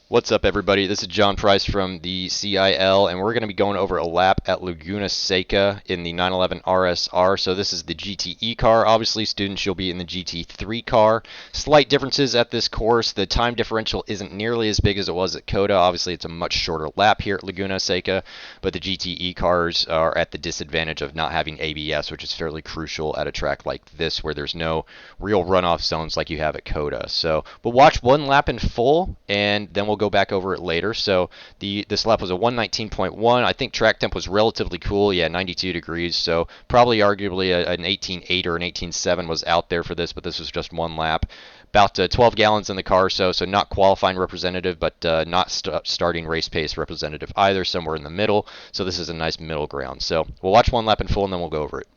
What's up, everybody? This is John Price from the CiL, and we're going to be going over a lap at Laguna Seca in the 911 RSR. So this is the GTE car. Obviously, students, you'll be in the GT3 car. Slight differences at this course. The time differential isn't nearly as big as it was at COTA. Obviously, it's a much shorter lap here at Laguna Seca, but the GTE cars are at the disadvantage of not having ABS, which is fairly crucial at a track like this where there's no real runoff zones like you have at COTA. So we'll watch one lap in full, and then we'll go back over it later. So this lap was a 119.1. I think track temp was relatively cool. Yeah, 92 degrees. So probably arguably an 18.8 or an 18.7 was out there for this, but this was just one lap. About 12 gallons in the car, so not qualifying representative, but not starting race pace representative either, somewhere in the middle. So this is a nice middle ground. So we'll watch one lap in full, and then we'll go over it.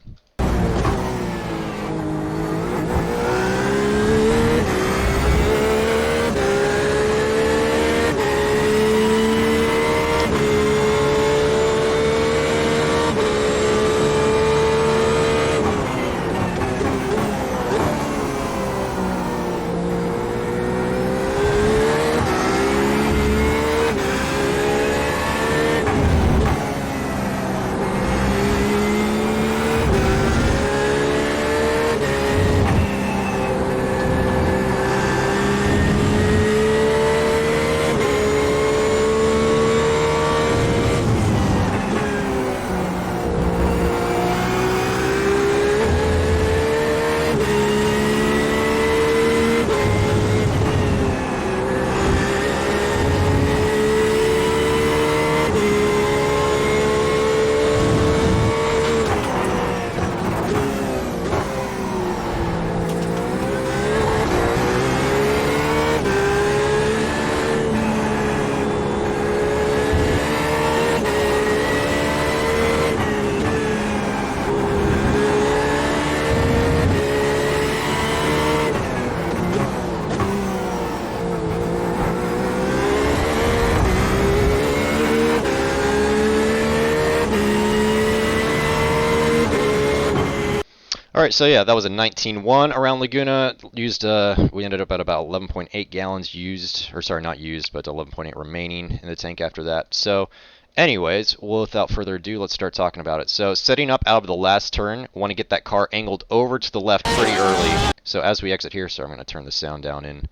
All right, so yeah, that was a 19.1 around Laguna. We ended up at about 11.8 gallons used, or sorry, not used, but 11.8 remaining in the tank after that. So, anyways, without further ado, let's start talking about it. So, setting up out of the last turn, want to get that car angled over to the left pretty early. So as we exit here, so I'm going to turn the sound down in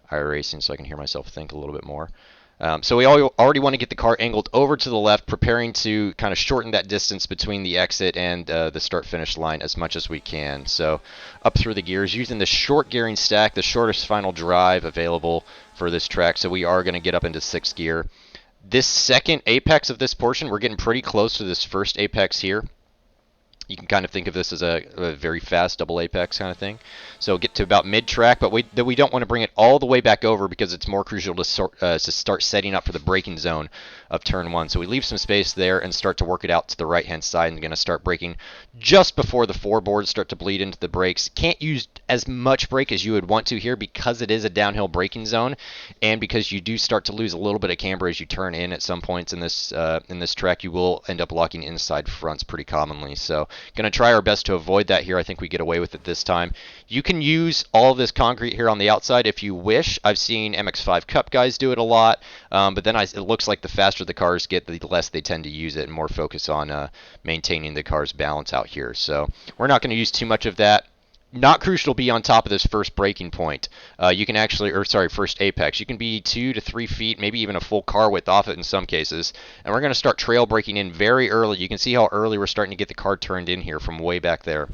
iRacing so I can hear myself think a little bit more. So we already want to get the car angled over to the left, preparing to kind of shorten that distance between the exit and the start-finish line as much as we can. So up through the gears, using the short gearing stack, the shortest final drive available for this track. So we are going to get up into 6th gear. This second apex of this portion, we're getting pretty close to this first apex here. You can kind of think of this as a very fast double apex kind of thing. So get to about mid-track, but we don't want to bring it all the way back over because it's more crucial to start setting up for the braking zone of turn 1. So we leave some space there and start to work it out to the right-hand side, and going to start braking just before the floorboards start to bleed into the brakes. Can't use as much brake as you would want to here because it is a downhill braking zone, and because you do start to lose a little bit of camber as you turn in at some points in this track. You will end up locking inside fronts pretty commonly. So going to try our best to avoid that here. I think we get away with it this time. You can use all of this concrete here on the outside if you wish. I've seen MX5 Cup guys do it a lot, but then it looks like the faster the cars get, the less they tend to use it and more focus on maintaining the car's balance out here. So we're not going to use too much of that. Not crucial to be on top of this first braking point. You can actually, first apex. You can be 2 to 3 feet, maybe even a full car width off it in some cases. And we're going to start trail braking in very early. You can see how early we're starting to get the car turned in here from way back there.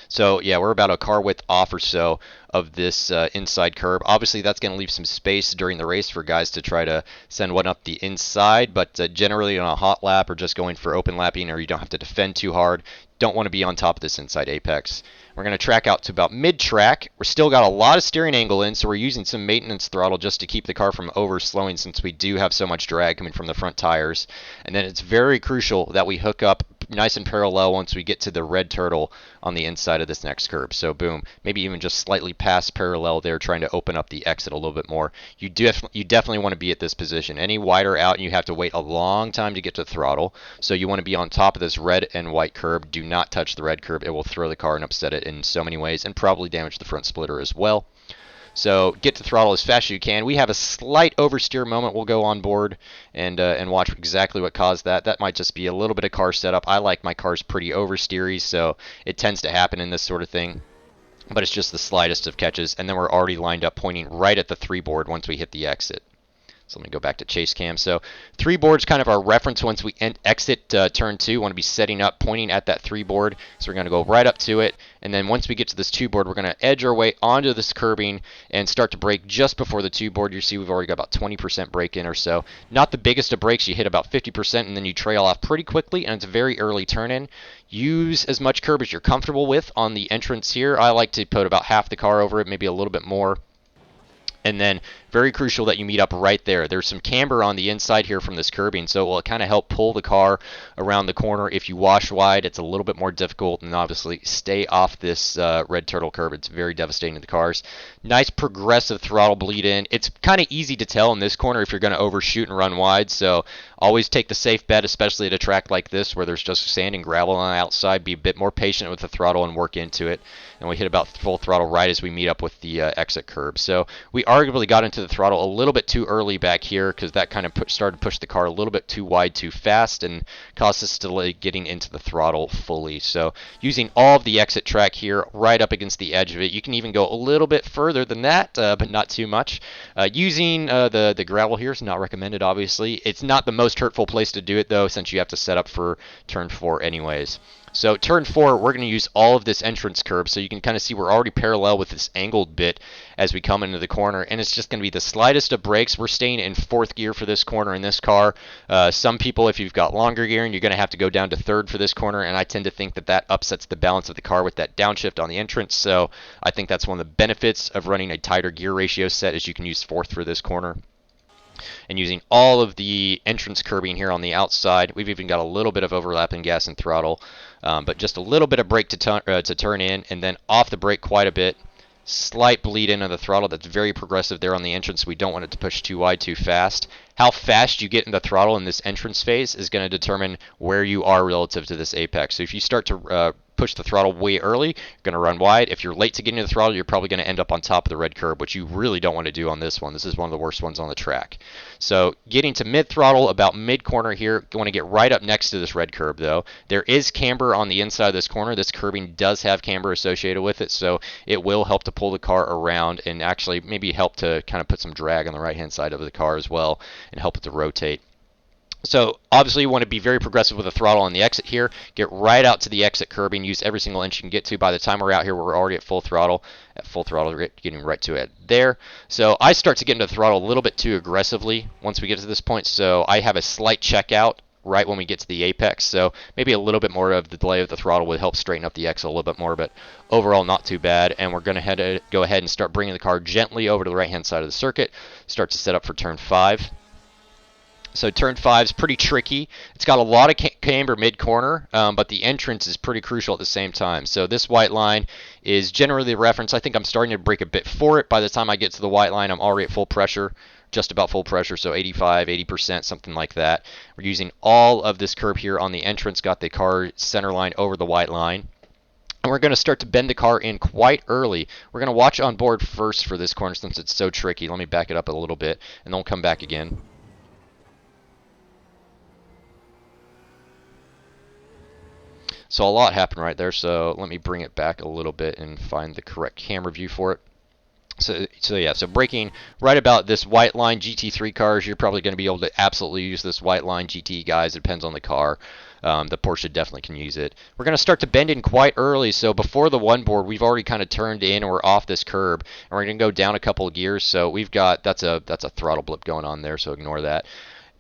So yeah, we're about a car width off or so of this inside curb. Obviously, that's going to leave some space during the race for guys to try to send one up the inside, but generally on a hot lap or just going for open lapping, or you don't have to defend too hard, don't want to be on top of this inside apex. We're going to track out to about mid-track. We're still got a lot of steering angle in, so we're using some maintenance throttle just to keep the car from over-slowing since we do have so much drag coming from the front tires. And then it's very crucial that we hook up nice and parallel once we get to the red turtle on the inside of this next curb. So boom, maybe even just slightly past parallel there, trying to open up the exit a little bit more. You definitely want to be at this position. Any wider out and you have to wait a long time to get to throttle. So you want to be on top of this red and white curb. Do not touch the red curb. It will throw the car and upset it in so many ways and probably damage the front splitter as well. So get to throttle as fast as you can. We have a slight oversteer moment. We'll go on board and watch exactly what caused that. That might just be a little bit of car setup. I like my cars pretty oversteery, so it tends to happen in this sort of thing. But it's just the slightest of catches, and then we're already lined up pointing right at the 3 board once we hit the exit. So let me go back to chase cam. So 3 board's kind of our reference once we exit turn 2. We want to be setting up, pointing at that 3 board. So we're going to go right up to it. And then once we get to this 2 board, we're going to edge our way onto this curbing and start to brake just before the 2 board. You see we've already got about 20% brake in or so. Not the biggest of brakes. You hit about 50% and then you trail off pretty quickly, and it's a very early turn in. Use as much curb as you're comfortable with on the entrance here. I like to put about half the car over it, maybe a little bit more. And then very crucial that you meet up right there. There's some camber on the inside here from this curbing, so it will kind of help pull the car around the corner. If you wash wide, it's a little bit more difficult, and obviously stay off this red turtle curb. It's very devastating to the cars. Nice progressive throttle bleed in. It's kind of easy to tell in this corner if you're going to overshoot and run wide, so always take the safe bet, especially at a track like this where there's just sand and gravel on the outside. Be a bit more patient with the throttle and work into it. And we hit about full throttle right as we meet up with the exit curb. So we arguably got into the throttle a little bit too early back here because that kind of started to push the car a little bit too wide too fast and caused us to delay getting into the throttle fully. So using all of the exit track here right up against the edge of it. You can even go a little bit further than that, but not too much. Using the gravel here is not recommended, obviously. It's not the most hurtful place to do it, though, since you have to set up for turn 4 anyways. So turn 4, we're going to use all of this entrance curb, so you can kind of see we're already parallel with this angled bit as we come into the corner, and it's just going to be the slightest of brakes. We're staying in 4th gear for this corner in this car. Some people, if you've got longer gearing, you're going to have to go down to 3rd for this corner, and I tend to think that that upsets the balance of the car with that downshift on the entrance, so I think that's one of the benefits of running a tighter gear ratio set is you can use 4th for this corner. And using all of the entrance curbing here on the outside. We've even got a little bit of overlap in gas and throttle, but just a little bit of brake to turn in, and then off the brake quite a bit. Slight bleed in on the throttle. That's very progressive there on the entrance. We don't want it to push too wide too fast. How fast you get in the throttle in this entrance phase is going to determine where you are relative to this apex. So if you start to push the throttle way early, you're going to run wide. If you're late to getting to the throttle, you're probably going to end up on top of the red curb, which you really don't want to do on this one. This is one of the worst ones on the track. So getting to mid-throttle, about mid-corner here, you want to get right up next to this red curb, though. There is camber on the inside of this corner. This curbing does have camber associated with it, so it will help to pull the car around and actually maybe help to kind of put some drag on the right-hand side of the car as well and help it to rotate. So obviously you want to be very progressive with the throttle on the exit here. Get right out to the exit curbing. Use every single inch you can get to. By the time we're out here, we're already at full throttle. At full throttle, we're getting right to it there. So I start to get into the throttle a little bit too aggressively once we get to this point. So I have a slight checkout right when we get to the apex. So maybe a little bit more of the delay of the throttle would help straighten up the exit a little bit more. But overall, not too bad. And we're going to go ahead and start bringing the car gently over to the right-hand side of the circuit. Start to set up for turn 5. So turn 5 is pretty tricky. It's got a lot of camber mid-corner, but the entrance is pretty crucial at the same time. So this white line is generally the reference. I think I'm starting to brake a bit for it. By the time I get to the white line, I'm already at full pressure, just about full pressure, so 85, 80%, something like that. We're using all of this curb here on the entrance, got the car center line over the white line. And we're going to start to bend the car in quite early. We're going to watch on board first for this corner since it's so tricky. Let me back it up a little bit, and then we'll come back again. So a lot happened right there, so let me bring it back a little bit and find the correct camera view for it. So braking right about this white line. GT3 cars, you're probably going to be able to absolutely use this white line. GT guys, it depends on the car. The Porsche definitely can use it. We're going to start to bend in quite early, so before the one board, we've already kind of turned in and we're off this curb, and we're going to go down a couple of gears. So we've got that's a throttle blip going on there, so ignore that.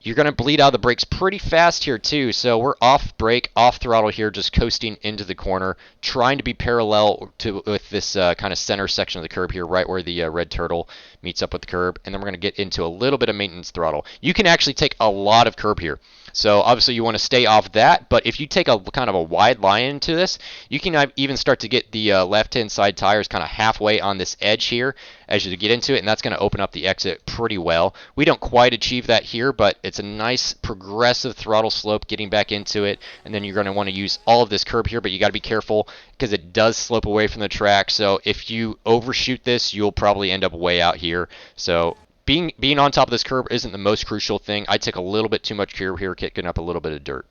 You're going to bleed out the brakes pretty fast here too, so we're off brake, off throttle here, just coasting into the corner, trying to be parallel with this kind of center section of the curb here, right where the red turtle meets up with the curb, and then we're going to get into a little bit of maintenance throttle. You can actually take a lot of curb here. So obviously you want to stay off that, but if you take a kind of a wide line into this, you can even start to get the left-hand side tires kind of halfway on this edge here as you get into it, and that's going to open up the exit pretty well. We don't quite achieve that here, but it's a nice progressive throttle slope getting back into it, and then you're going to want to use all of this curb here, but you got to be careful. because it does slope away from the track. So if you overshoot this, you'll probably end up way out here. So being on top of this curb isn't the most crucial thing. I took a little bit too much curb here, kicking up a little bit of dirt.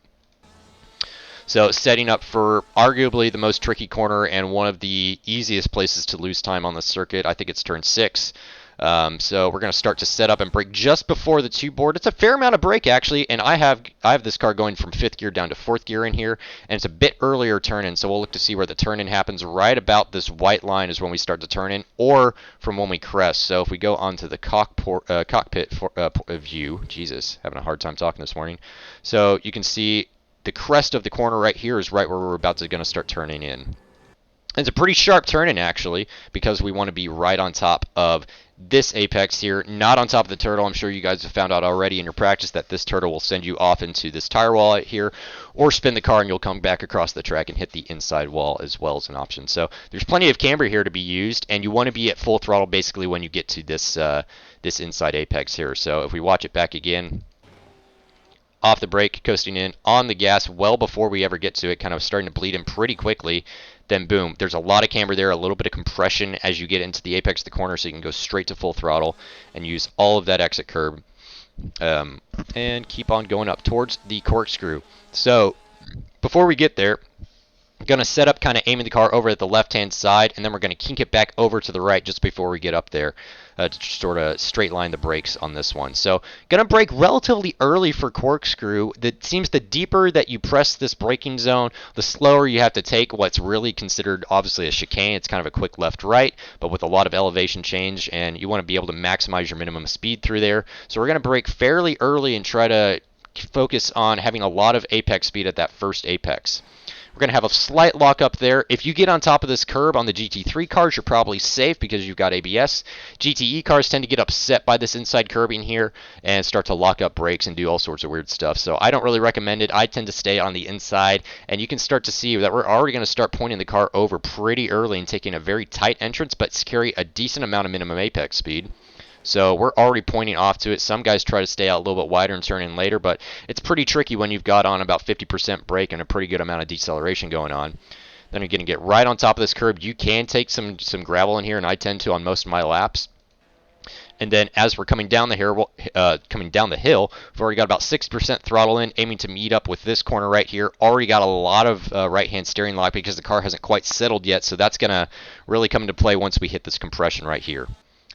So setting up for arguably the most tricky corner and one of the easiest places to lose time on the circuit. I think it's turn 6. So we're going to start to set up and brake just before the 2 board. It's a fair amount of brake actually, and I have this car going from 5th gear down to 4th gear in here, and it's a bit earlier turn in. So we'll look to see where the turn in happens. Right about this white line is when we start to turn in, or from when we crest. So if we go onto the cockpit view, Jesus, having a hard time talking this morning. So you can see the crest of the corner right here is right where we're about to going to start turning in. It's a pretty sharp turn in actually, because we want to be right on top of this apex here, not on top of the turtle. I'm sure you guys have found out already in your practice that this turtle will send you off into this tire wall right here, or spin the car and you'll come back across the track and hit the inside wall as well as an option. So there's plenty of camber here to be used, and you want to be at full throttle basically when you get to this this inside apex here. So if we watch it back again, off the brake, coasting in, on the gas well before we ever get to it, kind of starting to bleed in pretty quickly. Then boom, there's a lot of camber there, a little bit of compression as you get into the apex of the corner, so you can go straight to full throttle and use all of that exit curb and keep on going up towards the corkscrew. So before we get there, I'm going to set up kind of aiming the car over at the left-hand side, and then we're going to kink it back over to the right just before we get up there to sort of straight line the brakes on this one. So going to brake relatively early for corkscrew. That seems the deeper that you press this braking zone, the slower you have to take what's really considered obviously a chicane. It's kind of a quick left-right, but with a lot of elevation change, and you want to be able to maximize your minimum speed through there. So we're going to brake fairly early and try to focus on having a lot of apex speed at that first apex. We're going to have a slight lock up there. If you get on top of this curb on the GT3 cars, you're probably safe because you've got ABS. GTE cars tend to get upset by this inside curbing here and start to lock up brakes and do all sorts of weird stuff. So I don't really recommend it. I tend to stay on the inside, and you can start to see that we're already going to start pointing the car over pretty early and taking a very tight entrance, but carry a decent amount of minimum apex speed. So we're already pointing off to it. Some guys try to stay out a little bit wider and turn in later, but it's pretty tricky when you've got on about 50% brake and a pretty good amount of deceleration going on. Then you're going to get right on top of this curb. You can take some gravel in here, and I tend to on most of my laps. And then as we're coming down the hill, we've already got about 6% throttle in, aiming to meet up with this corner right here. Already got a lot of right-hand steering lock because the car hasn't quite settled yet, so that's going to really come into play once we hit this compression right here.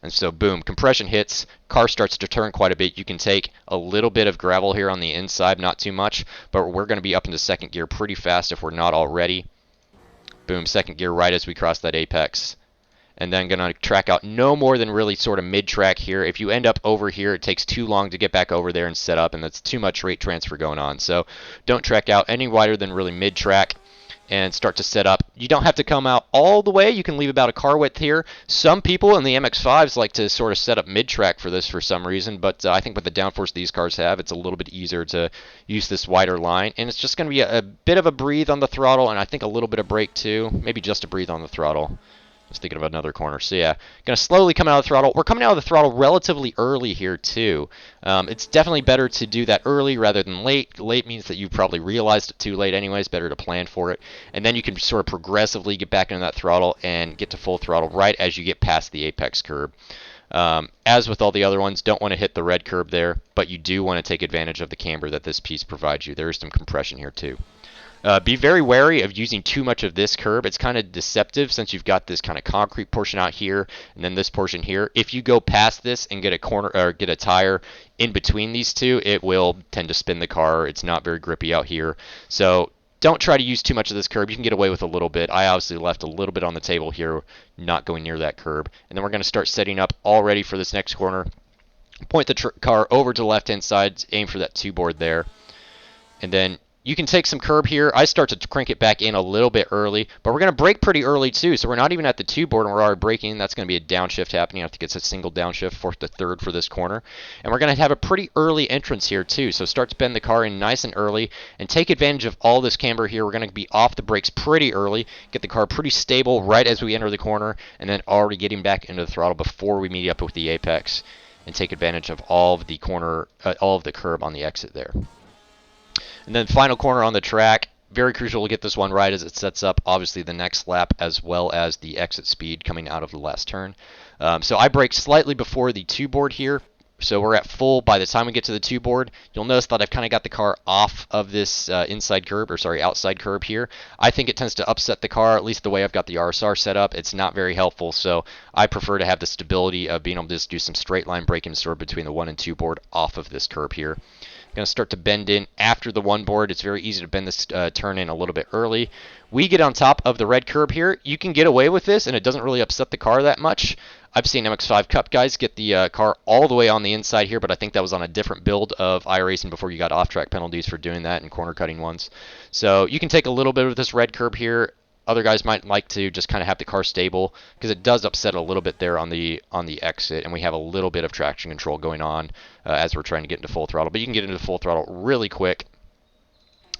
And so boom, compression hits, car starts to turn quite a bit. You can take a little bit of gravel here on the inside, not too much, but we're going to be up into second gear pretty fast if we're not already. Boom, second gear right as we cross that apex. And then going to track out no more than really sort of mid-track here. If you end up over here, it takes too long to get back over there and set up, and that's too much rate transfer going on. So don't track out any wider than really mid-track and start to set up. You don't have to come out all the way. You can leave about a car width here. Some people in the MX-5s like to sort of set up mid-track for this for some reason, but I think with the downforce these cars have, it's a little bit easier to use this wider line, and it's just going to be a bit of a breathe on the throttle, and I think a little bit of brake too, maybe just a breathe on the throttle. I was thinking of another corner. So yeah, going to slowly come out of the throttle. We're coming out of the throttle relatively early here too. It's definitely better to do that early rather than late. Late means that you probably realized it too late anyways. Better to plan for it. And then you can sort of progressively get back into that throttle and get to full throttle right as you get past the apex curb. As with all the other ones, don't want to hit the red curb there, but you do want to take advantage of the camber that this piece provides you. There is some compression here too. Be very wary of using too much of this curb. It's kind of deceptive since you've got this kind of concrete portion out here and then this portion here. If you go past this and get a corner or get a tire in between these two, it will tend to spin the car. It's not very grippy out here. So don't try to use too much of this curb. You can get away with a little bit. I obviously left a little bit on the table here, not going near that curb. And then we're going to start setting up all ready for this next corner. Point the car over to the left-hand side, aim for that 2 board there. And then you can take some curb here. I start to crank it back in a little bit early, but we're going to brake pretty early too, so we're not even at the 2 board and we're already braking. That's going to be a downshift happening. I think it's a single downshift, 4th to 3rd for this corner. And we're going to have a pretty early entrance here too, so start to bend the car in nice and early and take advantage of all this camber here. We're going to be off the brakes pretty early, get the car pretty stable right as we enter the corner, and then already getting back into the throttle before we meet up with the apex and take advantage of all of the curb on the exit there. And then final corner on the track, very crucial to get this one right as it sets up, obviously, the next lap as well as the exit speed coming out of the last turn. So I brake slightly before the 2 board here. So we're at full by the time we get to the 2 board. You'll notice that I've kind of got the car off of this outside curb here. I think it tends to upset the car, at least the way I've got the RSR set up. It's not very helpful, so I prefer to have the stability of being able to just do some straight line braking sort of between the 1 and 2 board off of this curb here. Going to start to bend in after the 1 board. It's very easy to bend this turn in a little bit early. We get on top of the red curb here. You can get away with this, and it doesn't really upset the car that much. I've seen MX5 Cup guys get the car all the way on the inside here, but I think that was on a different build of iRacing before you got off-track penalties for doing that and corner cutting ones. So you can take a little bit of this red curb here. Other guys might like to just kind of have the car stable because it does upset a little bit there on the exit, and we have a little bit of traction control going on as we're trying to get into full throttle. But you can get into full throttle really quick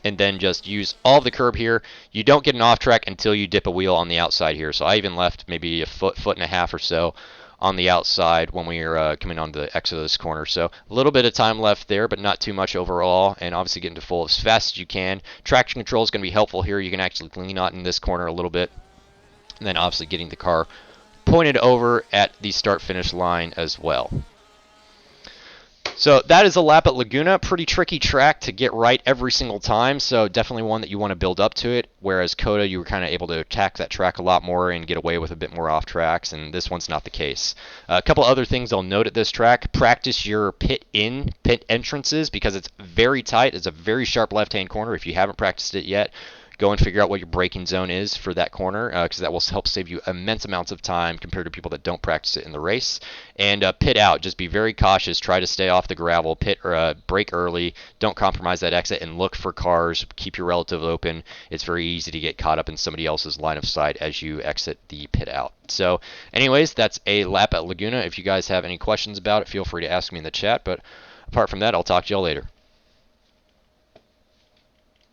and then just use all of the curb here. You don't get an off track until you dip a wheel on the outside here. So I even left maybe a foot and a half or so on the outside when we were coming on the exit of this corner. So a little bit of time left there, but not too much overall, and obviously get into full as fast as you can. Traction control is going to be helpful here. You can actually lean out in this corner a little bit, and then obviously getting the car pointed over at the start-finish line as well. So that is a lap at Laguna. Pretty tricky track to get right every single time, so definitely one that you want to build up to it, whereas COTA, you were kind of able to attack that track a lot more and get away with a bit more off tracks, and this one's not the case. A couple other things I'll note at this track: practice your pit entrances because it's very tight. It's a very sharp left-hand corner. If you haven't practiced it yet, go and figure out what your braking zone is for that corner because that will help save you immense amounts of time compared to people that don't practice it in the race. And pit out. Just be very cautious. Try to stay off the gravel. Brake early. Don't compromise that exit and look for cars. Keep your relative open. It's very easy to get caught up in somebody else's line of sight as you exit the pit out. So anyways, that's a lap at Laguna. If you guys have any questions about it, feel free to ask me in the chat. But apart from that, I'll talk to y'all later.